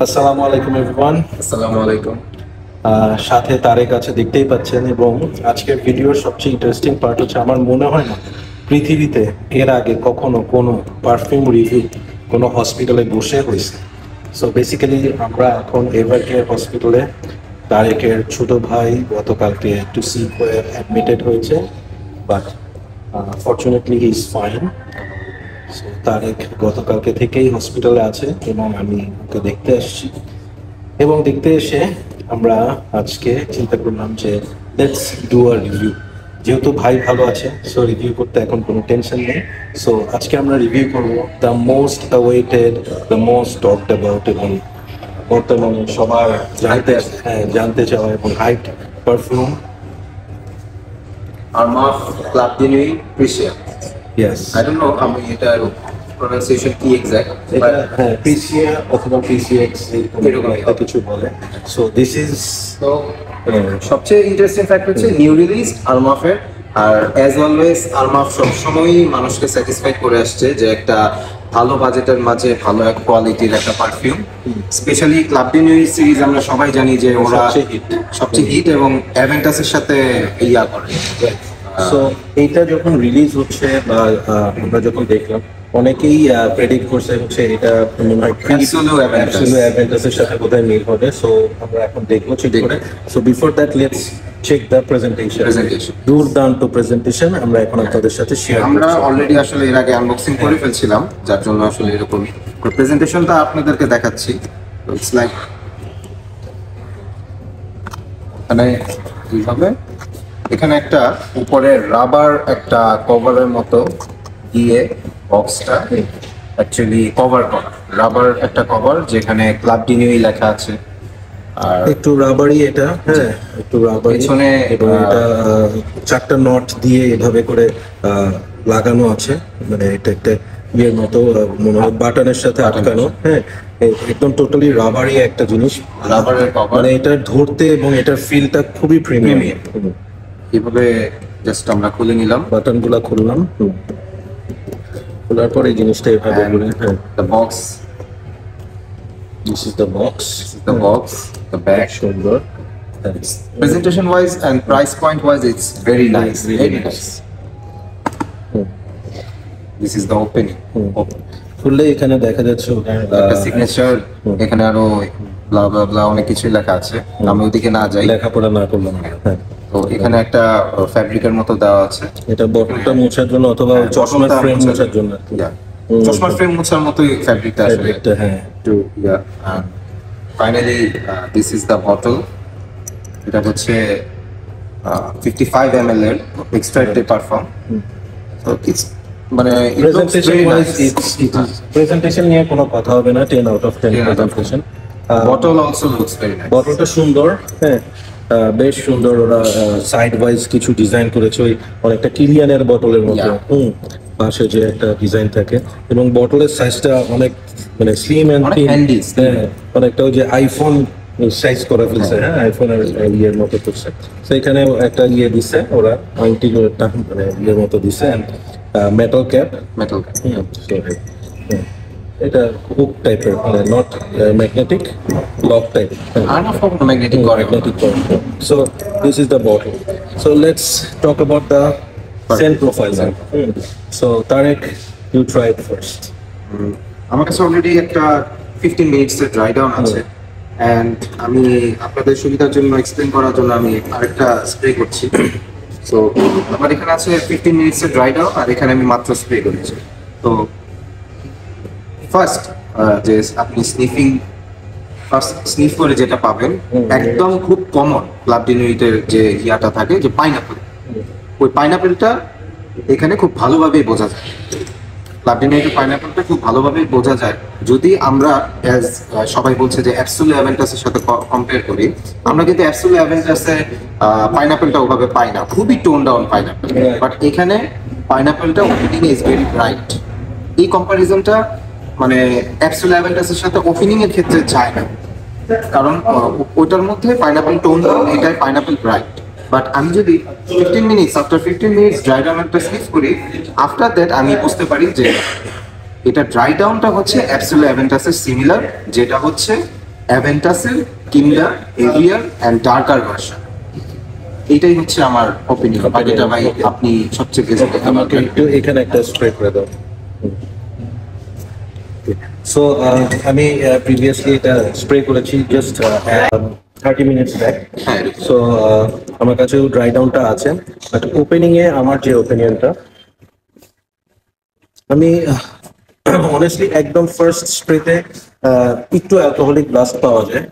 আসসালামু আলাইকুম এভরিওয়ান। আসসালামু আলাইকুম। সাথে তারেক আছে, দেখতেই পাচ্ছেন। এবং আজকের ভিডিওর সবচেয়ে ইন্টারেস্টিং পার্ট হচ্ছে, আমার মনে হয় না পৃথিবীতে এর আগে কখনো কোনো পারফিউম রিভিউ কোনো হসপিটালে বসে হয়েছে। সো বেসিক্যালি আমরা এখন এভার কেয়ার হসপিটালে, তারেকের ছোট ভাই গতকালকে একটু সিক হয়ে অ্যাডমিটেড হয়েছে, but fortunately he is fine. So Tareq গতকালকে থেকেই হসপিটালে আছে এবং আমি ওকে দেখতে আসছি। এবং দেখতে এসে আমরা আজকে চিন্তা করলাম যে লেটস ডু আ রিভিউ। যেহেতু ভাই ভালো আছে, সো রিভিউ করতে এখন কোনো টেনশন নেই। সো আজকে আমরা রিভিউ করবো the most awaited, the most talked about এবং বর্তমানে সবার জানতে চাওয়া এবং হাইট পারফিউম আরমাফ ক্লাব ডি নুই প্রিসিয়া। ইয়েস, আই ডোন্ট নো আমি এটার প্রনাউন্সিয়েশন কি এক্সাক্ট, এটা হ্যাঁ প্রিসিয়া অথবা পিসিএক্স এরকম একটা কিছু বলে। সো দিস ইজ তো সবচেয়ে ইন্টারেস্টিং ফ্যাক্ট হচ্ছে নিউ রিলিজ আরমাফের। আর অ্যাজ অলওয়েজ আরমাফ সবসময়ই মানুষকে স্যাটিসফাইড করে আসছে যে একটা ভালো বাজেটের মাঝে ভালো এক কোয়ালিটির একটা পারফিউম। স্পেশালি ক্লাব ডি নুই সিরিজ আমরা সবাই জানি যে ওরা সবচেয়ে হিট এবং অ্যাভেন্টাসের সাথে ইয়া করে। সো এইটা যখন রিলিজ হচ্ছে বা আমরা যখন দেখলাম, অনেকেই প্রেডিক্ট করছে হচ্ছে এটা মনে হয় অ্যাভেন্টাসের সাথে বোধহয় মিল হবে। সো আমরা এখন দেখবো চেক করে। So before that let's check the presentation. দুর্দান্ত প্রেজেন্টেশন আমরা এখন আপনাদের সাথে শেয়ার আমরা অলরেডি আসলে এর আগে আনবক্সিং করে ফেলছিলাম, যার জন্য আসলে এরকম প্রেজেন্টেশনটা আপনাদেরকে দেখাচ্ছি। ইটস লাইক মানে এইভাবে এখানে একটা উপরে রাবার একটা কভারের মতো দিয়ে বক্সটা অ্যাকচুয়ালি কভার করা, রাবার একটা কভার যেখানে ক্লাব ডি নুই লেখা আছে। আর একটু রাবারি এটা, হ্যাঁ একটু রাবারি পেছনে এবং এটা চারটা নট দিয়ে এভাবে করে লাগানো আছে। মানে এটা একটা ইয়ের মতো মনে হয় বাটনের সাথে আটকানো। হ্যাঁ, একদম টোটালি রাবারি একটা জিনিস, রাবারের কভার। মানে এটা ধরতে এবং এটার ফিলটা খুবই প্রিমিয়াম। এইভাবে জাস্ট আমরা খুলে নিলাম, বাটনগুলো খুললাম, খোলার পর এই জিনিসটা এভাবে করে, হ্যাঁ the box, this is the box, the box, the bag. সুন্দর। Presentation wise and price point wise, it's very nice, very nice. This is the opening. খুললে এখানে দেখা যাচ্ছে একটা সিগনেচার, এখানে আরো ব্লা ব্লা ব্লা অনেক কিছু লেখা আছে। আমি ওদিকে না যাই, লেখাপড়া না করলাম। হ্যাঁ, তো এখানে একটা ফ্যাব্রিকের মতো দেওয়া আছে। এটা বটলটা মোছার জন্য অথবা চশমার ফ্রেম মোছার জন্য। চশমার ফ্রেম মোছার মতোই ফ্যাব্রিকটা আসলে। হ্যাঁ, টু ইয়া। Finally this is the bottle. এটা হচ্ছে 55 ml এর এক্সট্রাক্টেড পারফিউম। তো ইটস মানে প্রেজেন্টেশন নিয়ে কোনো কথা হবে না, 10 out of 10 presentation. Bottle also looks very nice. বটলটা সুন্দর, হ্যাঁ বেশ সুন্দর। ওরা সাইড ওয়াইজ কিছু ডিজাইন করেছে, ওই অনেকটা কিলিয়ানের বটলের মতো। পাশে যে একটা ডিজাইন থাকে এবং বটলের সাইজটা অনেক মানে স্লিম এন্ড থিন, অনেকটা ওই যে আইফোন সাইজ করে ফেলছে। হ্যাঁ, আইফোনের ইয়ের মতো করছে। তো এখানে একটা ইয়ে দিছে ওরা, আংটি মানে ইয়ের মতো দিছে, মেটাল ক্যাপ। এটা হুক টাইপের, মানে not magnetic, lock type. Magnetic করে। So this is the bottle. So let's talk about the scent profile. So Tarek, you try it first. আমার কাছে অলরেডি একটা 15 মিনিটস এর ড্রাই ডাউন আছে, এন্ড আমি আপনাদের সুবিধার জন্য এক্সপ্লেইন করার জন্য আমি আরেকটা স্প্রে করছি। সো আমার এখানে আছে 15 মিনিটস এর ড্রাই ডাউন, আর এখানে আমি মাত্র স্প্রে করেছি। তো ফার্স্ট যে আপনি স্নিফ করে যেটা পাবেন, একদম খুব কমন ক্লাব ডি নুইটের যে ইয়াটা থাকে, যে পাইনাপেল, ওই পাইনাপেলটা এখানে খুব ভালোভাবেই বোঝা যায়। ক্লাব ডি নুইটের পাইনাপেলটা খুব ভালোভাবেই বোঝা যায়। যদি আমরা অ্যাজ সবাই বলছে যে অ্যাবসোলিউট অ্যাভেন্টাসের সাথে কম্পেয়ার করি, আমরা কিন্তু অ্যাবসোলিউট অ্যাভেন্টাসে পাইনাপেলটা ওভাবে পাই না, খুবই টোন ডাউন পাইনাপেল। বাট এখানে পাইনাপেলটা ওপেনিং ইজ ভেরি ব্রাইট। এই কম্পারিজনটা মানে অ্যাবসোলিউট অ্যাভেন্টাসের সাথে ওপেনিং এর ক্ষেত্রে যায় না, কারণ ওটার মধ্যে পাইনাপেল টোন ডাউন, এটাই পাইনাপেল ব্রাইট। বাট আমি যদি 15 মিনিটস আফটার 15 মিনিটস ড্রাই ডাউনটা স্নিফ করি, আফটার দ্যাট আমি বুঝতে পারি যে এটা ড্রাই ডাউনটা হচ্ছে অ্যাবসোলিউট অ্যাভেন্টাসের সিমিলার, যেটা হচ্ছে অ্যাভেন্টাসের কিন্ডার এভিয়ার অ্যান্ড ডার্কার ভার্সন। এটাই হচ্ছে আমার অপিনিয়ন। বাকিটা ভাই আপনি সবচেয়ে বেশি আমাকে একটু এখানে একটা স্প্রে করে দাও। সো আমি প্রিভিয়াসলি এটা স্প্রে করেছি জাস্ট 30 মিনিটস ব্যাক। হ্যাঁ। সো আমার কাছেও ড্রাই ডাউনটা আছে, বাট ওপেনিং এ আমার যে ওপিনিয়নটা, আমি অনেস্টলি একদম ফার্স্ট স্প্রেতে একটু অ্যালকোহলিক ব্লাস্ট পাওয়া যায়।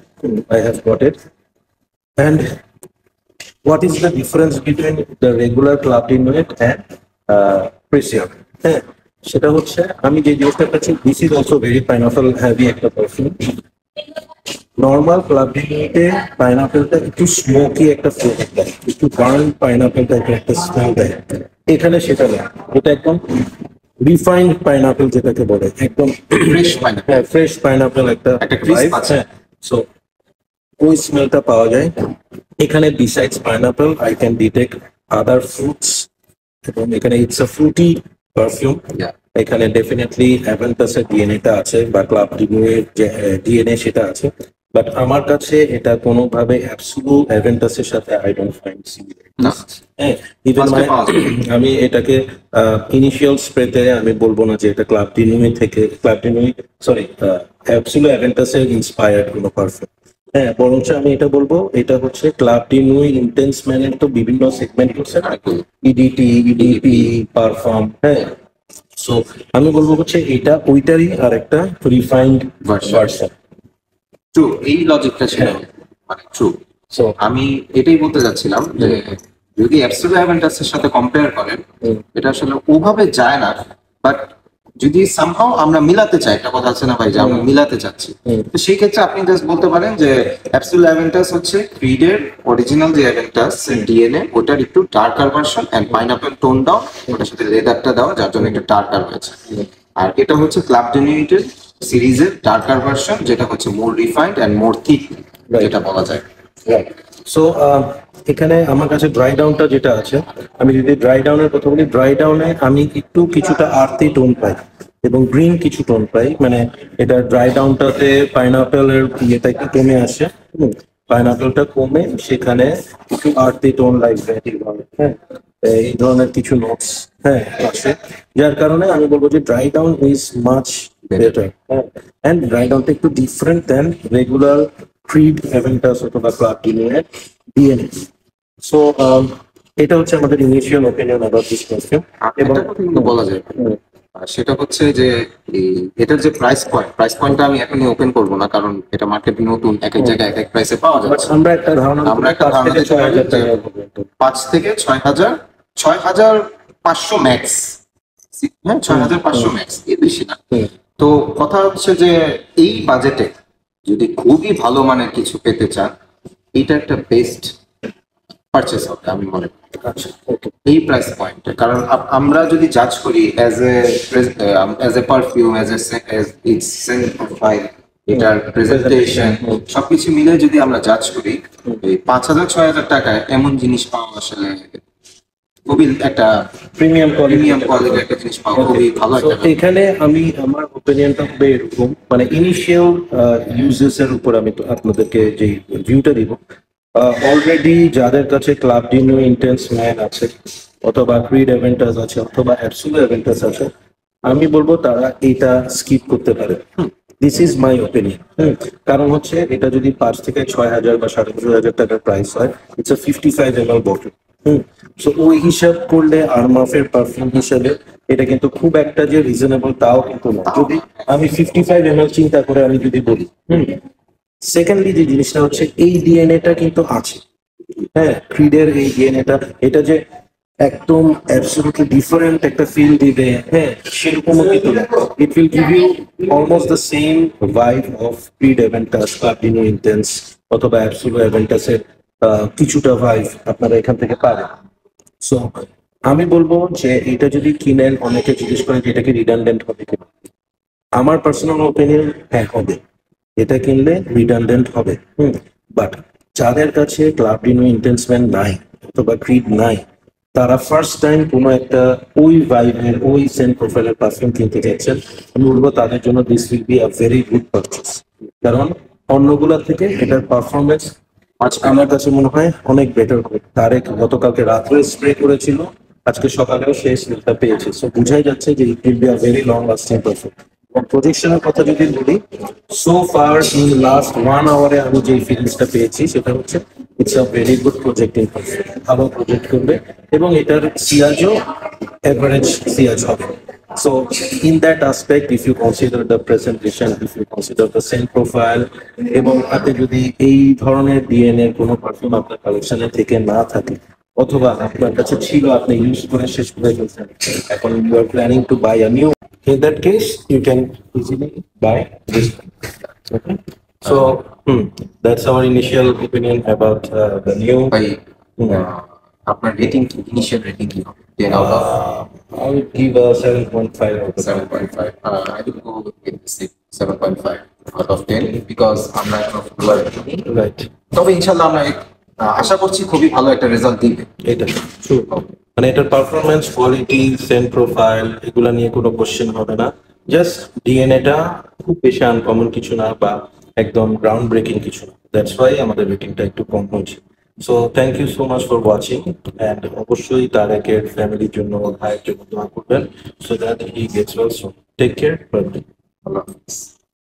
I have got it. And what is the difference between the regular Club D Nuit and Precision? হ্যাঁ, সেটা হচ্ছে আমি যে জিনিসটা পাচ্ছি, this is also very pineapple heavy একটা পারফিউম। নর্মাল ক্লাব ডি নুইটে পাইনাপেলটা একটু স্মোকি একটা ফ্লেভার দেয়, একটু বার্ন পাইনাপেল টাইপের একটা স্মেল দেয়। এখানে সেটা না, এটা একদম রিফাইন্ড পাইনাপেল যেটাকে বলে, একদম ফ্রেশ পাইনাপেল। হ্যাঁ, ফ্রেশ পাইনাপেল একটা crisp vibe, আছে। হ্যাঁ। সো ওই স্মেলটা পাওয়া যায় এখানে। Besides pineapple I can detect other fruits, এবং এখানে ইটস আ ফ্রুটি পারফিউম। এখানে ডেফিনেটলি অ্যাভেন্টাসের ডিএনএটা আছে, বা ক্লাব ডি নুইটের যে ডিএনএ সেটা আছে, বাট আমার কাছে এটা কোনোভাবে অ্যাবসোলুট অ্যাভেন্টাসের সাথে আই ডোন্ট ফাইন্ড সিমিলারিটিস। হ্যাঁ, ইভেন মানে আমি এটাকে ইনিশিয়াল স্প্রেতে আমি বলবো না যে এটা ক্লাব ডি নুইট থেকে, Club de Nuit sorry absolute অ্যাভেন্টাসের ইন্সপায়ার্ড কোনো পারফিউম। হ্যাঁ, বরঞ্চ আমি এটা বলবো এটা হচ্ছে ক্লাব ডি নুই ইন্টেন্স ম্যানের তো বিভিন্ন সেগমেন্ট হচ্ছে না, ইডিটি, ইডিপি, পারফর্ম। হ্যাঁ, সো আমি বলবো হচ্ছে এটা ওইটারই আর একটা রিফাইন্ড ভার্সন। ট্রু, এই লজিকটা ছিল মানে ট্রু। সো আমি এটাই বলতে যাচ্ছিলাম যে যদি অ্যাবসোলিউট অ্যাভেন্টাসের সাথে কম্পেয়ার করেন, এটা আসলে ওভাবে যায় না, বাট যদি সামহাও আমরা মিলাতে চাই, একটা কথা আছে না ভাই, যে আমরা মিলাতে চাচ্ছি, তো সেই ক্ষেত্রে আপনি জাস্ট বলতে পারেন যে অ্যাবসোলিউট অ্যাভেন্টাস হচ্ছে ক্রিডের অরিজিনাল যে অ্যাভেন্টাস ডিএনএ, ওটার একটু darker version, and pineapple tone down, ওটার সাথে লেদারটা দেওয়া, যার জন্য একটু ডার্কার হয়েছে। আর এটা হচ্ছে ক্লাব ডি নুইটের সিরিজের ডার্কার ভার্সন, যেটা হচ্ছে মোর রিফাইন্ড এন্ড মোর থিক, যেটা বলা যায়। সো এখানে আমার কাছে ড্রাই ডাউনটা যেটা আছে, আমি যদি ড্রাই ডাউনের কথা বলি, ড্রাই ডাউনে আমি একটু কিছুটা আর্থি টোন পাই এবং গ্রিন কিছু টোন পাই। মানে এটা ড্রাই ডাউনটাতে পাইনাপেলের ইয়েটা একটু কমে আসে, পাইনাপেলটা কমে সেখানে কিছু আর্থি টোন লাইক হ্যাঁ, এই ধরনের কিছু নোটস হ্যাঁ আসে, যার কারণে আমি বলবো যে dry down is much better. And dry ডাউনটা একটু different then regular Creed Aventus অথবা Club de Nuit DNA. So এটা হচ্ছে আমাদের initial opinion about this perfume. এবং একটা কথা কিন্তু বলা যায়, আর সেটা হচ্ছে যে এটার যে প্রাইস পয়েন্টটা আমি এখনই ওপেন করবো না, কারণ এটা মার্কেটে নতুন, এক এক জায়গায় এক এক প্রাইসে পাওয়া যাচ্ছে। আমরা একটা ধারণা 5 থেকে 6,000, 6,500 ম্যাক্স। হ্যাঁ, 6,500 ম্যাক্স, এর বেশি না। তো কথা হচ্ছে যে এই বাজেটে যদি খুবই ভালো মানের কিছু পেতে চান, এটা একটা বেস্ট পারচেস হবে আমি মনে করি এই প্রাইস পয়েন্টে। কারণ আমরা যদি জাজ করি as a perfume, as its scent profile, এটার প্রেজেন্টেশন, সবকিছু মিলে যদি আমরা জাজ করি, এই 5,000-6,000 টাকায় এমন জিনিস পাওয়া আসলে খুবই একটা প্রিমিয়াম কোয়ালিটির একটা জিনিস পাওয়া খুবই ভালো একটা। এখানে আমি আমার ওপিনিয়নটা হবে এরকম, মানে ইনিশিয়াল ইউজেস এর উপর আমি তো আপনাদেরকে যে ভিউটা দিব। অলরেডি যাদের কাছে club de Nuit intense man আছে, অথবা ক্রিড অ্যাভেন্টাস আছে, অথবা অ্যাবসোলিউট অ্যাভেন্টাস আছে, আমি বলবো তারা এটা স্কিপ করতে পারে। This is my opinion. কারণ হচ্ছে এটা যদি 5 থেকে 6,000 বা 5,500 টাকার প্রাইস হয়, it's a 55 ml bottle. So ওই হিসাব করলে আরমাফের পারফিউম হিসাবে এটা কিন্তু খুব একটা যে রিজনেবল তাও কিন্তু না। যদি আমি 55 ml চিন্তা করে আমি যদি বলি, সেকেন্ডলি যে জিনিসটা হচ্ছে এই ডিএনএটা কিন্তু আছে। হ্যাঁ, ক্রিডের এই ডিএনএটা, এটা যে একদম অ্যাবসলিউটলি ডিফারেন্ট একটা ফিল দিবে, হ্যাঁ, সেরকমও কিন্তু না। It will give you almost the same vibe of Creed Aventus, Club de Nuit Intense অথবা অ্যাবসোলিউট অ্যাভেন্টাসের কিছুটা ভাইব আপনারা এখান থেকে পাবেন। সো আমি বলবো যে এটা যদি কিনেন, অনেকে জিজ্ঞেস করেন যে এটা কি রিডান্ডেন্ট হবে কিনা। আমার পার্সোনাল ওপিনিয়ন, হ্যাঁ হবে, এটা কিনলে রিডান্ডেন্ট হবে। বাট যাদের কাছে club de Nuit intense man নাই অথবা ক্রিড নাই, তারা ফার্স্ট টাইম কোনো একটা ওই ভাইবের, ওই সেন্ট প্রোফাইলের পারফিউম কিনতে চাইছেন, আমি বলবো তাদের জন্য this will be a very good purchase. কারণ অন্যগুলা থেকে এটার পারফরমেন্স আমার কাছে মনে হয় অনেক বেটার হবে। তারেক গতকালকে রাত্রে স্প্রে করেছিল, আজকে সকালেও সেই স্মেলটা পেয়েছে, সো বুঝাই যাচ্ছে যে it will be a very long lasting perfume. প্রজেকশনের কথা যদি বলি, সো ফার ইন লাস্ট 1 আওয়ারে আমি যে ফিলিংসটা পেয়েছি সেটা হচ্ছে it's a very good projecting perfume, ভালো প্রজেক্ট করবে এবং এটার সিয়াজও এভারেজ সিয়াজ হবে। So in that aspect, if you consider the presentation, if you consider the scent profile, এবং আপনি যদি এই ধরনের ডিএনএ কোনো পারফিউম আপনার কালেকশনে থেকে না থাকে, অথবা আপনার কাছে ছিল আপনি ইউজ করে শেষ করে ফেলছেন, এখন you are planning to buy a new, in that case you can easily buy this one. Okay, so that's our initial opinion about the new. ভাই আপনার রেটিং কি, ইনিশিয়াল রেটিং কি হবে 10 out of I would give a 7.5 out of 10. 7.5? I will go with 7.5 out of 10 because আমরা এখন fuller. Right. তবে ইনশাল্লাহ আমরা আশা করছি খুবই ভালো একটা রেজাল্ট দিবে। এটা true. মানে এটার পারফরমেন্স, কোয়ালিটি, সেন্ট প্রোফাইল এগুলা নিয়ে কোনো কোশ্চেন হবে না। জাস্ট ডিএনএটা খুব বেশি আনকমন কিছু না বা একদম গ্রাউন্ড ব্রেকিং কিছু না, দ্যাটস ওয়াই আমাদের রেটিংটা একটু কম হয়েছে। So thank you so much for watching, and অবশ্যই তারেকের ফ্যামিলির জন্য, ভাইয়ের জন্য দোয়া করবেন, so that he gets well soon. Take care, bye. আল্লাহ হাফেজ।